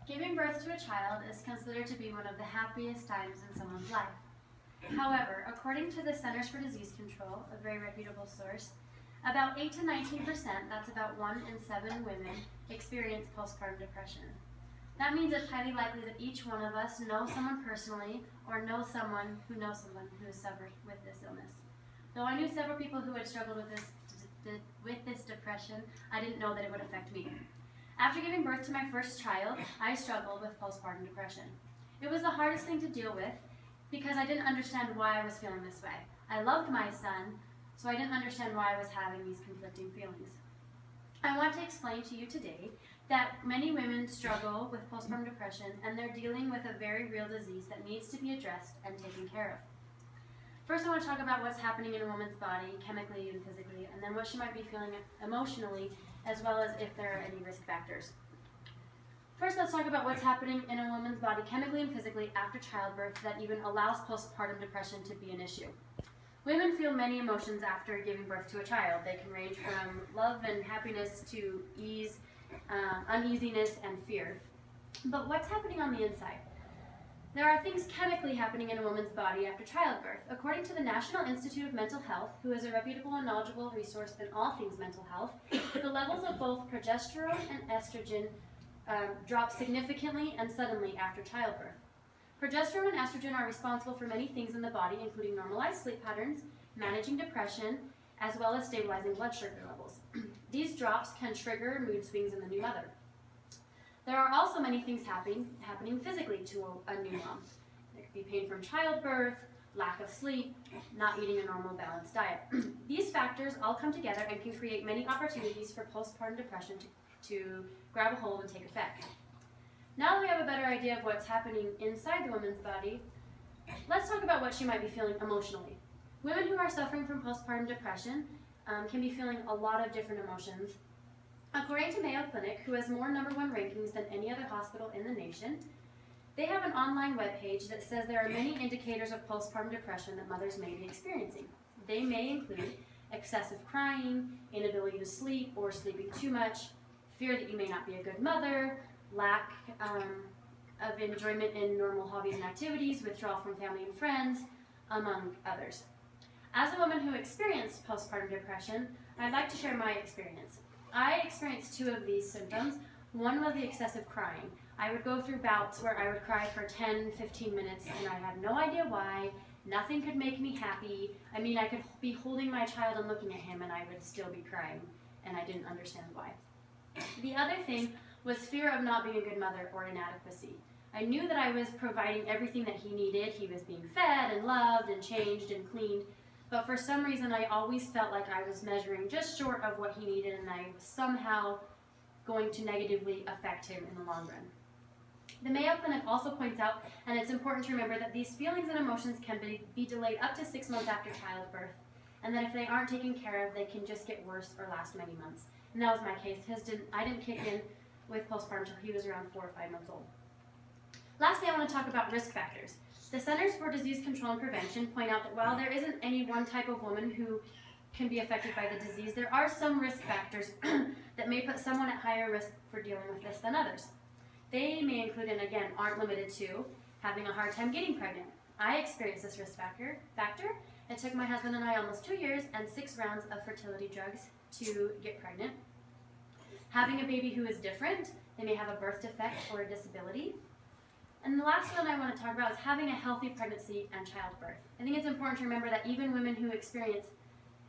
Giving birth to a child is considered to be one of the happiest times in someone's life. However, according to the Centers for Disease Control, a very reputable source, about 8 to 19%, that's about 1 in 7 women, experience postpartum depression. That means it's highly likely that each one of us knows someone personally or knows someone who has suffered with this illness. Though I knew several people who had struggled with this depression, I didn't know that it would affect me. After giving birth to my first child, I struggled with postpartum depression. It was the hardest thing to deal with because I didn't understand why I was feeling this way. I loved my son, so I didn't understand why I was having these conflicting feelings. I want to explain to you today that many women struggle with postpartum depression and they're dealing with a very real disease that needs to be addressed and taken care of. First, I want to talk about what's happening in a woman's body, chemically and physically, and then what she might be feeling emotionally, as well as if there are any risk factors. First, let's talk about what's happening in a woman's body chemically and physically after childbirth that even allows postpartum depression to be an issue. Women feel many emotions after giving birth to a child. They can range from love and happiness to ease, uneasiness, and fear. But what's happening on the inside? There are things chemically happening in a woman's body after childbirth. According to the National Institute of Mental Health, who is a reputable and knowledgeable resource in all things mental health, the levels of both progesterone and estrogen drop significantly and suddenly after childbirth. Progesterone and estrogen are responsible for many things in the body, including normalized sleep patterns, managing depression, as well as stabilizing blood sugar levels. These drops can trigger mood swings in the new mother. There are also many things happening physically to a new mom. There could be pain from childbirth, lack of sleep, not eating a normal balanced diet. These factors all come together and can create many opportunities for postpartum depression to grab a hold and take effect. Now that we have a better idea of what's happening inside the woman's body, let's talk about what she might be feeling emotionally. Women who are suffering from postpartum depression can be feeling a lot of different emotions. According to Mayo Clinic, who has more #1 rankings than any other hospital in the nation, they have an online webpage that says there are many indicators of postpartum depression that mothers may be experiencing. They may include excessive crying, inability to sleep or sleeping too much, fear that you may not be a good mother, lack of enjoyment in normal hobbies and activities, withdrawal from family and friends, among others. As a woman who experienced postpartum depression, I'd like to share my experience. I experienced 2 of these symptoms. One was the excessive crying. I would go through bouts where I would cry for 10, 15 minutes and I had no idea why. Nothing could make me happy. I mean, I could be holding my child and looking at him and I would still be crying and I didn't understand why. The other thing was fear of not being a good mother or inadequacy. I knew that I was providing everything that he needed. He was being fed and loved and changed and cleaned. But for some reason, I always felt like I was measuring just short of what he needed and I was somehow going to negatively affect him in the long run. The Mayo Clinic also points out, and it's important to remember, that these feelings and emotions can be delayed up to 6 months after childbirth, and that if they aren't taken care of, they can just get worse or last many months. And that was my case. I didn't kick in with postpartum until he was around 4 or 5 months old. Lastly, I want to talk about risk factors. The Centers for Disease Control and Prevention point out that while there isn't any one type of woman who can be affected by the disease, there are some risk factors that may put someone at higher risk for dealing with this than others. They may include, and again, aren't limited to, having a hard time getting pregnant. I experienced this risk factor. It took my husband and I almost 2 years and 6 rounds of fertility drugs to get pregnant. Having a baby who is different, they may have a birth defect or a disability. And the last one I want to talk about is having a healthy pregnancy and childbirth. I think it's important to remember that even women who experience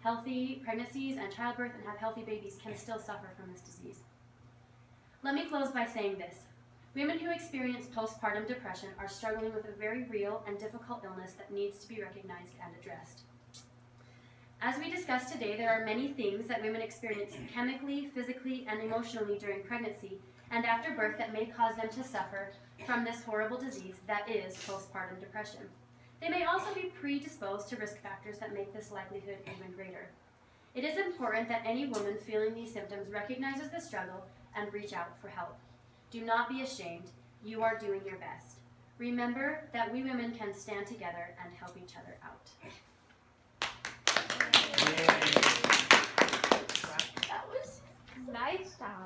healthy pregnancies and childbirth and have healthy babies can still suffer from this disease. Let me close by saying this. Women who experience postpartum depression are struggling with a very real and difficult illness that needs to be recognized and addressed. As we discussed today, there are many things that women experience chemically, physically, and emotionally during pregnancy and after birth that may cause them to suffer from this horrible disease that is postpartum depression. They may also be predisposed to risk factors that make this likelihood even greater. It is important that any woman feeling these symptoms recognizes the struggle and reach out for help. Do not be ashamed. You are doing your best. Remember that we women can stand together and help each other out. lifestyle.